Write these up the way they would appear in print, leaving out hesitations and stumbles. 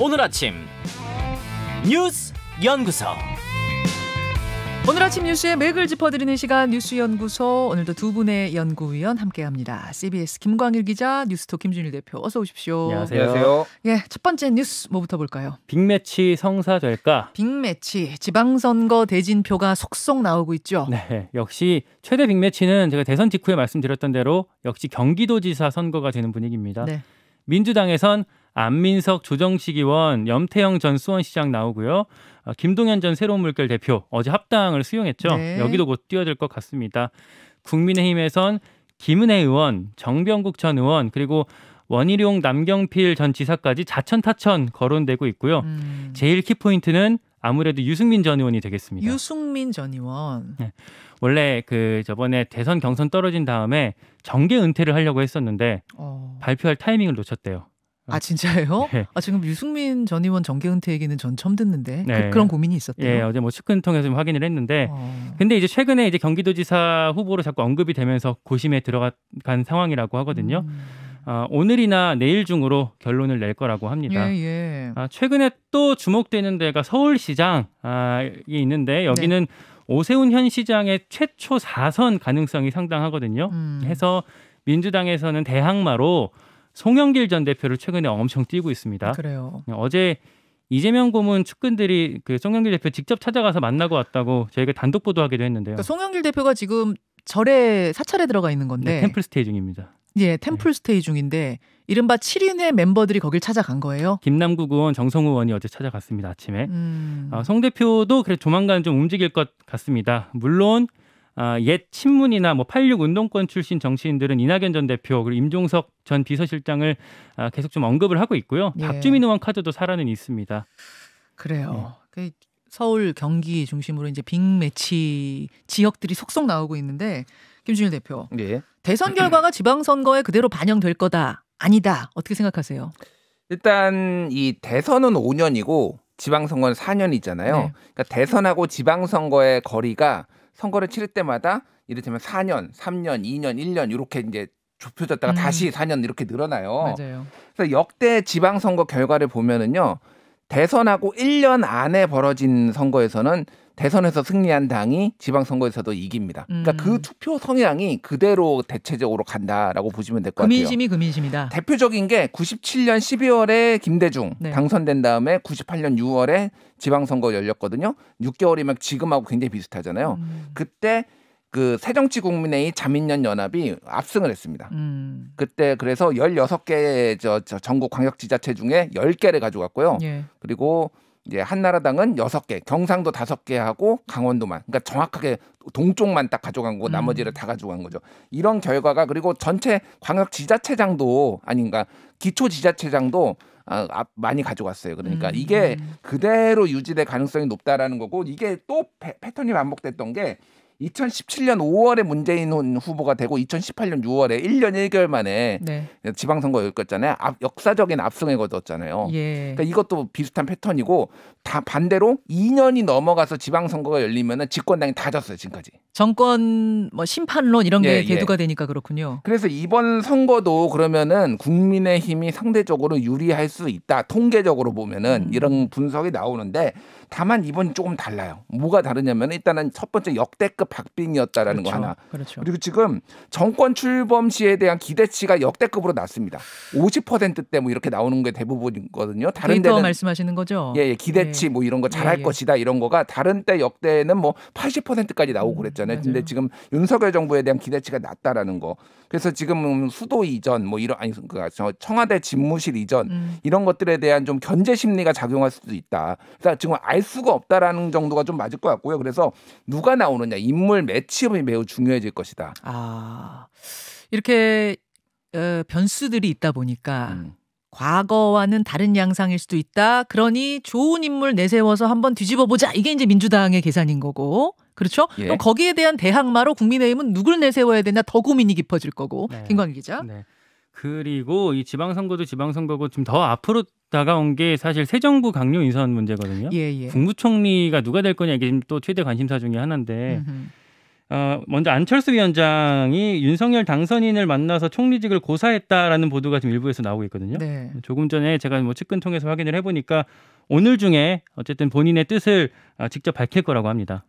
오늘 아침 뉴스 연구소. 오늘 아침 뉴스의 맥을 짚어드리는 시간 뉴스연구소. 오늘도 두 분의 연구위원 함께합니다. CBS 김광일 기자, 뉴스톱 김준일 대표, 어서 오십시오. 안녕하세요. 예, 첫 번째 뉴스 뭐부터 볼까요? 빅매치 성사될까? 빅매치, 지방선거 대진표가 속속 나오고 있죠. 네, 역시 최대 빅매치는 제가 대선 직후에 말씀드렸던 대로 역시 경기도지사 선거가 되는 분위기입니다. 네. 민주당에선 안민석 조정식의원, 염태영 전 수원시장 나오고요. 김동연 전 새로운 물결 대표 어제 합당을 수용했죠. 네. 여기도 곧 뛰어들 것 같습니다. 국민의힘에선 김은혜 의원, 정병국 전 의원, 그리고 원희룡 남경필 전 지사까지 자천타천 거론되고 있고요. 제일 키포인트는 아무래도 유승민 전 의원이 되겠습니다. 유승민 전 의원. 네. 원래 저번에 대선 경선 떨어진 다음에 정계 은퇴를 하려고 했었는데 발표할 타이밍을 놓쳤대요. 아, 진짜요? 네. 아, 지금 유승민 전 의원 정계 은퇴 얘기는 전 처음 듣는데. 네. 그런 고민이 있었대요. 예, 어제 측근 통해서 좀 확인을 했는데, 근데 이제 최근에 경기도지사 후보로 자꾸 언급이 되면서 고심에 들어간 상황이라고 하거든요. 오늘이나 내일 중으로 결론을 낼 거라고 합니다. 예. 최근에 또 주목되는 데가 서울시장이 있는데 여기는 오세훈 현 시장의 최초 4선 가능성이 상당하거든요. 해서 민주당에서는 대항마로 송영길 전 대표를 최근에 엄청 띄고 있습니다. 그래요. 어제 이재명 고문 측근들이 송영길 대표 직접 찾아가서 만나고 왔다고 저희가 단독 보도하기도 했는데요. 그러니까 송영길 대표가 지금 절에 사찰에 들어가 있는 건데. 네, 템플 스테이 중입니다. 예, 템플 스테이 중인데 이른바 7인회 멤버들이 거길 찾아간 거예요? 김남국 의원, 정성우 의원이 어제 찾아갔습니다. 아침에. 송 대표도 그래 조만간 좀 움직일 것 같습니다. 물론 옛 친문이나 86 운동권 출신 정치인들은 이낙연 전 대표 그리고 임종석 전 비서실장을 계속 좀 언급을 하고 있고요. 예. 박주민 의원 카드도 살아는 있습니다. 그래요. 서울, 경기 중심으로 이제 빅매치 지역들이 속속 나오고 있는데 김준일 대표. 네. 대선 결과가 지방선거에 그대로 반영될 거다. 아니다. 어떻게 생각하세요? 일단 이 대선은 5년이고 지방선거는 4년이잖아요. 네. 그러니까 대선하고 지방선거의 거리가 선거를 치를 때마다 이를테면 4년, 3년, 2년, 1년 이렇게 이제 좁혀졌다가 다시 4년 이렇게 늘어나요. 맞아요. 그래서 역대 지방선거 결과를 보면은요. 대선하고 1년 안에 벌어진 선거에서는 대선에서 승리한 당이 지방선거에서도 이깁니다. 그러니까 그 투표 성향이 그대로 대체적으로 간다라고 보시면 될 것 같아요. 금인심이 금인심이다. 대표적인 게 97년 12월에 김대중 네. 당선된 다음에 98년 6월에 지방선거 열렸거든요. 6개월이면 지금하고 굉장히 비슷하잖아요. 그때 새정치국민회의 자민련 연합이 압승을 했습니다. 그때 그래서 16개 전국 광역지자체 중에 10개를 가져갔고요. 예. 그리고 이제 한나라당은 6개, 경상도 5개 하고 강원도만. 그러니까 정확하게 동쪽만 딱 가져간 거고 나머지를 다 가져간 거죠. 이런 결과가 그리고 전체 광역지자체장도 아닌가 기초지자체장도 많이 가져갔어요. 그러니까 이게 그대로 유지될 가능성이 높다라는 거고 이게 또 패턴이 반복됐던 게 2017년 5월에 문재인 후보가 되고 2018년 6월에 1년 1개월 만에 네. 지방선거 열렸잖아요. 역사적인 압승을 거뒀잖아요. 예. 그러니까 이것도 비슷한 패턴이고 다 반대로 2년이 넘어가서 지방선거가 열리면은 집권당이 다 졌어요. 지금까지. 정권 심판론 이런 게 예, 대두가 되니까 그렇군요. 그래서 이번 선거도 그러면은 국민의힘이 상대적으로 유리할 수 있다. 통계적으로 보면은 이런 분석이 나오는데 다만 이번이 조금 달라요. 뭐가 다르냐면 일단은 첫 번째 역대급 박빙이었다라는 그렇죠. 거 하나. 그렇죠. 그리고 지금 정권 출범 시에 대한 기대치가 역대급으로 낮습니다. 50%대 뭐 이렇게 나오는 게 대부분이거든요. 다른 데이터 데는 말씀하시는 거죠? 예, 기대치 뭐 이런 거 잘할 것이다 이런 거가 다른 때 역대는 뭐 80%까지 나오고 그랬잖아요. 맞아요. 근데 지금 윤석열 정부에 대한 기대치가 낮다라는 거. 그래서 지금 수도 이전 뭐 이런 청와대 집무실 이전 이런 것들에 대한 좀 견제 심리가 작용할 수도 있다. 그래서 지금 알 수가 없다라는 정도가 좀 맞을 것 같고요. 그래서 누가 나오느냐 인물 매치업이 매우 중요해질 것이다. 이렇게 변수들이 있다 보니까 과거와는 다른 양상일 수도 있다. 그러니 좋은 인물 내세워서 한번 뒤집어 보자. 이게 이제 민주당의 계산인 거고. 그렇죠? 예. 그럼 거기에 대한 대항마로 국민의힘은 누굴 내세워야 되냐 더 고민이 깊어질 거고. 네. 김광일 기자. 네. 그리고 이 지방선거도 지방선거고 좀 더 앞으로 다가온 게 사실 새 정부 강요 인선 문제거든요. 예. 국무총리가 누가 될 거냐 이게 또 최대 관심사 중에 하나인데 먼저 안철수 위원장이 윤석열 당선인을 만나서 총리직을 고사했다라는 보도가 지금 일부에서 나오고 있거든요. 네. 조금 전에 제가 뭐 측근 통해서 확인을 해보니까 오늘 중에 어쨌든 본인의 뜻을 직접 밝힐 거라고 합니다.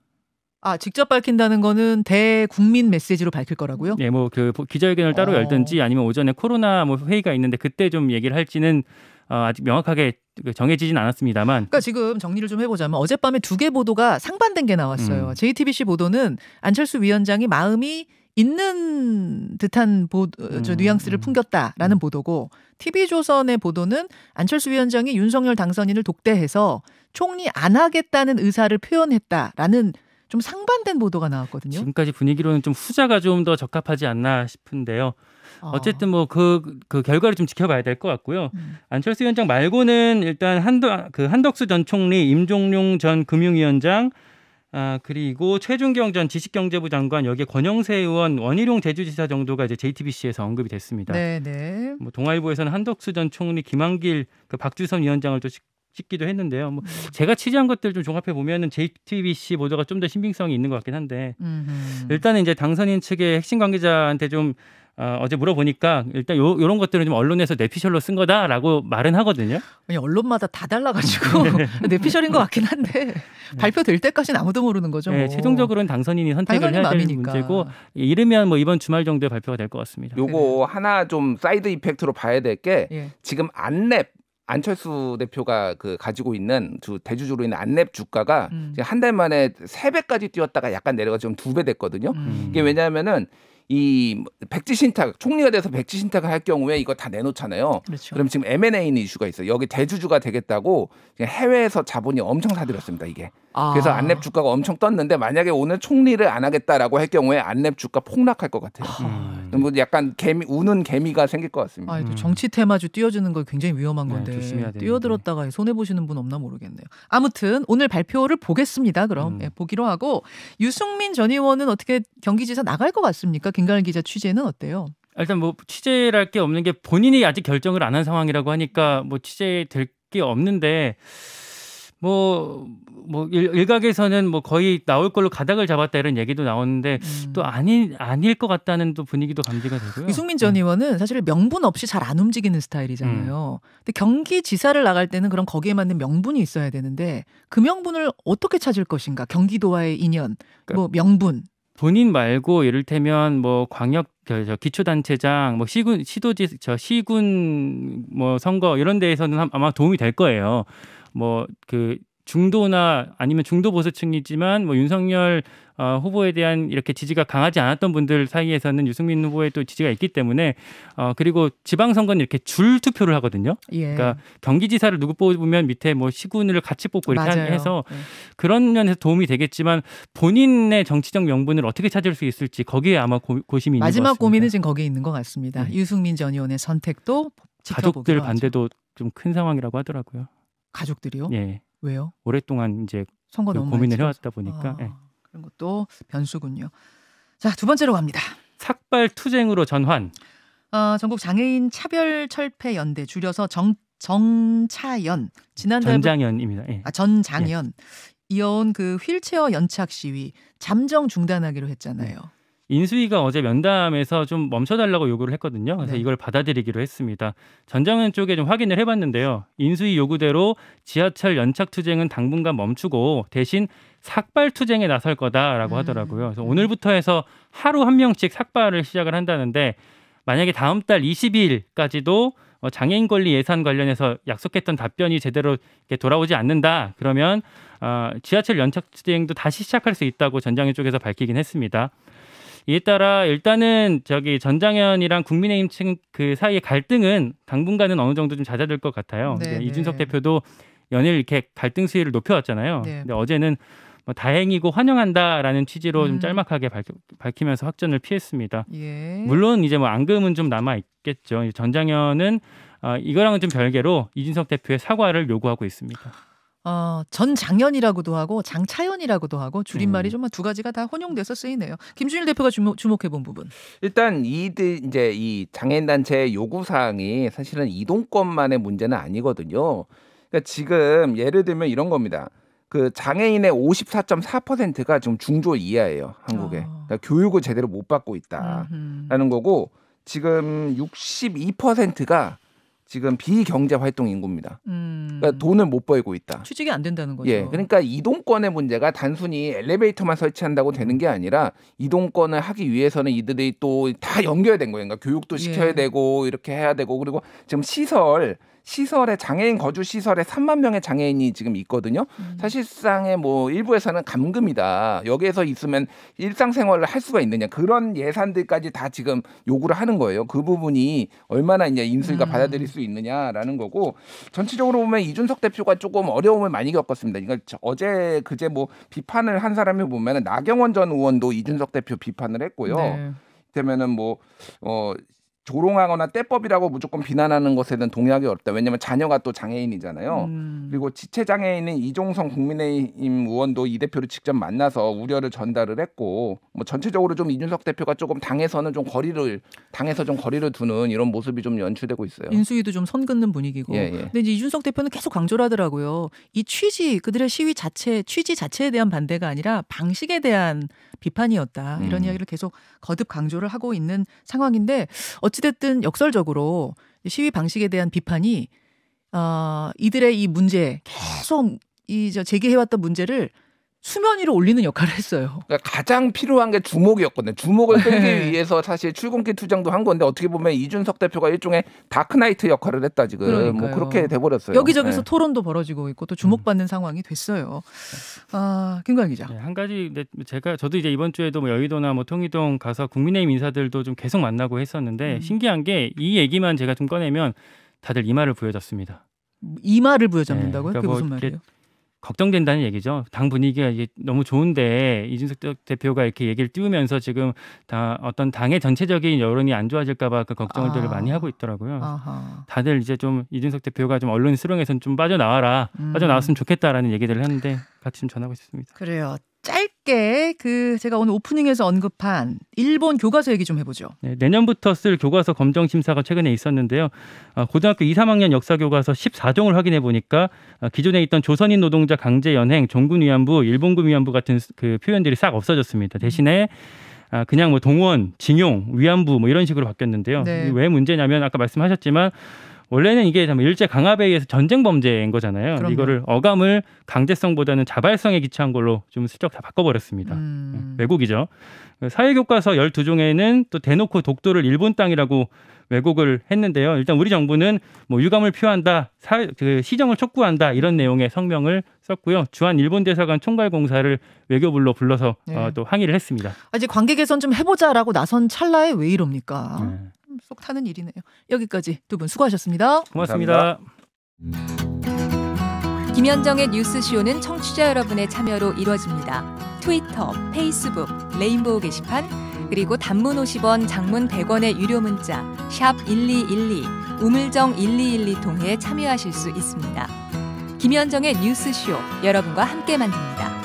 직접 밝힌다는 거는 대국민 메시지로 밝힐 거라고요? 네, 뭐 그 기자회견을 따로 열든지 아니면 오전에 코로나 뭐 회의가 있는데 그때 좀 얘기를 할지는 아직 명확하게 정해지진 않았습니다만. 그러니까 지금 정리를 좀 해보자면 어젯밤에 2개 보도가 상반된 게 나왔어요. JTBC 보도는 안철수 위원장이 마음이 있는 듯한 뉘앙스를 풍겼다라는 보도고, TV조선의 보도는 안철수 위원장이 윤석열 당선인을 독대해서 총리 안 하겠다는 의사를 표현했다라는 좀 상반된 보도가 나왔거든요. 지금까지 분위기로는 좀 후자가 좀 더 적합하지 않나 싶은데요. 어쨌든 뭐 그 결과를 좀 지켜봐야 될 것 같고요. 안철수 위원장 말고는 일단 한덕수 전 총리, 임종룡 전 금융위원장, 그리고 최준경 전 지식경제부 장관, 여기에 권영세 의원, 원희룡 제주지사 정도가 이제 JTBC에서 언급이 됐습니다. 네. 뭐 동아일보에서는 한덕수 전 총리, 김한길, 박주선 위원장을 또 찍기도 했는데요. 뭐 제가 취재한 것들 좀 종합해 보면은 JTBC 보도가 좀 더 신빙성이 있는 것 같긴 한데, 일단은 이제 당선인 측의 핵심 관계자한테 좀 어제 물어보니까 일단 이런 것들은 좀 언론에서 뇌피셜로 쓴 거다라고 말은 하거든요. 아니, 언론마다 다 달라가지고 뇌피셜인 것 같긴 한데 발표될 때까지는 아무도 모르는 거죠. 뭐. 네, 최종적으로는 당선인이 선택을 해야 될 문제고, 이르면 뭐 이번 주말 정도에 발표가 될 것 같습니다. 요거 하나 좀 사이드 이펙트로 봐야 될 게 지금 안철수 대표가 가지고 있는 대주주로 있는 안랩 주가가 한 달 만에 3배까지 뛰었다가 약간 내려가 지금 2배 됐거든요. 이게 왜냐하면은 이 백지 신탁, 총리가 돼서 백지 신탁을 할 경우에 이거 다 내놓잖아요. 그렇죠. 그럼 지금 M&A 이슈가 있어요. 여기 대주주가 되겠다고 해외에서 자본이 엄청 사들였습니다. 이게. 그래서 안랩 주가가 엄청 떴는데, 만약에 오늘 총리를 안 하겠다라고 할 경우에 안랩 주가 폭락할 것 같아요. 뭐 약간 우는 개미가 생길 것 같습니다. 또 정치 테마주 띄워주는 거 굉장히 위험한 건데 조심해야 뛰어들었다가 손해 보시는 분 없나 모르겠네요. 아무튼 오늘 발표를 보겠습니다. 그럼 보기로 하고, 유승민 전 의원은 어떻게 경기지사 나갈 것 같습니까? 김가을 기자 취재는 어때요? 일단 뭐 취재할 게 없는 게, 본인이 아직 결정을 안 한 상황이라고 하니까 뭐 취재될 게 없는데, 뭐 일각에서는 뭐 거의 나올 걸로 가닥을 잡았다 이런 얘기도 나오는데 또 아닐 것 같다는 또 분위기도 감지가 되고요. 유승민 전 의원은 사실 명분 없이 잘 안 움직이는 스타일이잖아요. 근데 경기지사를 나갈 때는 그럼 거기에 맞는 명분이 있어야 되는데, 그 명분을 어떻게 찾을 것인가? 경기도와의 인연, 뭐 명분. 본인 말고 이를테면 뭐 광역 기초단체장, 뭐 시군 뭐 선거 이런 데에서는 아마 도움이 될 거예요. 뭐 중도나 아니면 중도 보수층이지만 뭐 윤석열 후보에 대한 이렇게 지지가 강하지 않았던 분들 사이에서는 유승민 후보의 또 지지가 있기 때문에, 그리고 지방선거는 이렇게 줄 투표를 하거든요. 그러니까 경기지사를 누구 뽑으면 밑에 뭐 시군을 같이 뽑고 이렇게 해서 그런 면에서 도움이 되겠지만, 본인의 정치적 명분을 어떻게 찾을 수 있을지 거기에 아마 고심이 있는 것 같습니다. 마지막 고민은 지금 거기에 있는 것 같습니다. 유승민 전 의원의 선택도 가족들 반대도 좀 큰 상황이라고 하더라고요. 가족들이요? 예. 왜요? 오랫동안 이제 선거 너무 고민을 해왔다 보니까. 그런 것도 변수군요. 자, 2번째로 갑니다. 삭발 투쟁으로 전환. 전국 장애인 차별철폐 연대, 줄여서 정차연. 지난달 전장연입니다. 전장연. 이어온 휠체어 연착 시위 잠정 중단하기로 했잖아요. 인수위가 어제 면담에서 좀 멈춰달라고 요구를 했거든요. 그래서 이걸 받아들이기로 했습니다. 전장현 쪽에 좀 확인을 해봤는데요. 인수위 요구대로 지하철 연착 투쟁은 당분간 멈추고 대신 삭발 투쟁에 나설 거다라고 하더라고요. 그래서 오늘부터 해서 하루 한 명씩 삭발을 시작을 한다는데, 만약에 다음 달 20일까지도 장애인 권리 예산 관련해서 약속했던 답변이 제대로 돌아오지 않는다, 그러면 지하철 연착 투쟁도 다시 시작할 수 있다고 전장현 쪽에서 밝히긴 했습니다. 이에 따라 일단은 전장현이랑 국민의힘 층 사이의 갈등은 당분간은 어느 정도 좀 잦아들 것 같아요. 이준석 대표도 연일 이렇게 갈등 수위를 높여왔잖아요. 근데 어제는 뭐 다행이고 환영한다라는 취지로 좀 짤막하게 밝히면서 확전을 피했습니다. 물론 이제 뭐 앙금은 좀 남아 있겠죠. 전장현은 이거랑은 좀 별개로 이준석 대표의 사과를 요구하고 있습니다. 전장현이라고도 하고 장차연이라고도 하고 줄임말이 좀 두 가지가 다 혼용돼서 쓰이네요. 김준일 대표가 주목해본 부분. 일단 이제 이 장애인 단체의 요구 사항이 사실은 이동권만의 문제는 아니거든요. 그러니까 지금 예를 들면 이런 겁니다. 그 장애인의 54.4%가 지금 중졸 이하예요. 한국에. 그러니까 교육을 제대로 못 받고 있다라는 거고 지금 62%가 지금 비경제 활동 인구입니다. 그러니까 돈을 못 벌고 있다. 취직이 안 된다는 거죠. 예, 그러니까 이동권의 문제가 단순히 엘리베이터만 설치한다고 되는 게 아니라 이동권을 하기 위해서는 이들이 또 다 연결된 거예요. 그러니까 교육도 시켜야 되고 이렇게 해야 되고 그리고 지금 시설에 장애인 거주 시설에 3만 명의 장애인이 지금 있거든요. 사실상의 뭐 일부에서는 감금이다. 여기에서 있으면 일상생활을 할 수가 있느냐. 그런 예산들까지 다 지금 요구를 하는 거예요. 그 부분이 얼마나 이제 인수위가 받아들일 수 있느냐라는 거고 전체적으로 보면 이준석 대표가 조금 어려움을 많이 겪었습니다. 그러니까 어제 그제 뭐 비판을 한 사람이 보면은 나경원 전 의원도 이준석 대표 비판을 했고요. 네. 그러면은 조롱하거나 떼법이라고 무조건 비난하는 것에는 동의하기 어렵다. 왜냐하면 자녀가 또 장애인이잖아요. 그리고 지체장애인인 이종성 국민의힘 의원도 이 대표를 직접 만나서 우려를 전달을 했고 뭐 전체적으로 좀 이준석 대표가 조금 당에서 좀 거리를 두는 이런 모습이 좀 연출되고 있어요. 인수위도 좀 선 긋는 분위기고. 근데 이제 이준석 대표는 계속 강조를 하더라고요. 이 그들의 시위 취지 자체에 대한 반대가 아니라 방식에 대한 비판이었다. 이런 이야기를 계속 거듭 강조를 하고 있는 상황인데 어찌됐든 역설적으로 시위 방식에 대한 비판이 이들의 이 문제 계속 제기해왔던 문제를 수면 위로 올리는 역할을 했어요. 그러니까 가장 필요한 게 주목이었거든요. 주목을 끌기 위해서 사실 출근길 투쟁도 한 건데 어떻게 보면 이준석 대표가 일종의 다크나이트 역할을 했다 지금. 그러니까요. 뭐 그렇게 돼버렸어요. 여기저기서 토론도 벌어지고 있고 또 주목받는 상황이 됐어요. 김광희 기자. 네, 한 가지 저도 이제 이번 주에도 뭐 여의도나 뭐 통이동 가서 국민의힘 인사들도 좀 계속 만나고 했었는데 신기한 게 이 얘기만 제가 좀 꺼내면 다들 이마를 부여잡습니다. 이마를 부여잡는다고요? 네, 그러니까 그게 무슨 말이에요? 걱정된다는 얘기죠. 당 분위기가 이게 너무 좋은데 이준석 대표가 이렇게 얘기를 띄우면서 지금 어떤 당의 전체적인 여론이 안 좋아질까봐 그 걱정들을 많이 하고 있더라고요. 다들 이제 좀 이준석 대표가 좀 언론 수렁에서는 좀 빠져나왔으면 좋겠다라는 얘기들을 했는데 같이 좀 전하고 있습니다. 그래요. 짧게 제가 오늘 오프닝에서 언급한 일본 교과서 얘기 좀 해보죠. 네, 내년부터 쓸 교과서 검정 심사가 최근에 있었는데요. 고등학교 2, 3학년 역사 교과서 14종을 확인해 보니까 기존에 있던 조선인 노동자 강제 연행, 종군 위안부, 일본군 위안부 같은 그 표현들이 싹 없어졌습니다. 대신에 그냥 뭐 동원, 징용, 위안부 뭐 이런 식으로 바뀌었는데요. 네. 왜 문제냐면 아까 말씀하셨지만 원래는 이게 일제 강압에 의해서 전쟁 범죄인 거잖아요. 그럼요. 이거를 어감을 강제성보다는 자발성에 기초한 걸로 좀 슬쩍 다 바꿔버렸습니다. 왜곡이죠. 사회교과서 12종에는 또 대놓고 독도를 일본 땅이라고 왜곡을 했는데요. 일단 우리 정부는 뭐 유감을 표한다, 시정을 촉구한다 이런 내용의 성명을 썼고요. 주한 일본 대사관 총괄공사를 외교부로 불러서 또 항의를 했습니다. 이제 관계 개선 좀 해보자라고 나선 찰나에 왜 이럽니까? 속 타는 일이네요. 여기까지 두 분 수고하셨습니다. 고맙습니다. 김현정의 뉴스쇼는 청취자 여러분의 참여로 이루어집니다. 트위터, 페이스북, 레인보우 게시판, 그리고 단문 50원, 장문 100원의 유료 문자 샵 1212, 우물정 1212 통해 참여하실 수 있습니다. 김현정의 뉴스쇼, 여러분과 함께 만듭니다.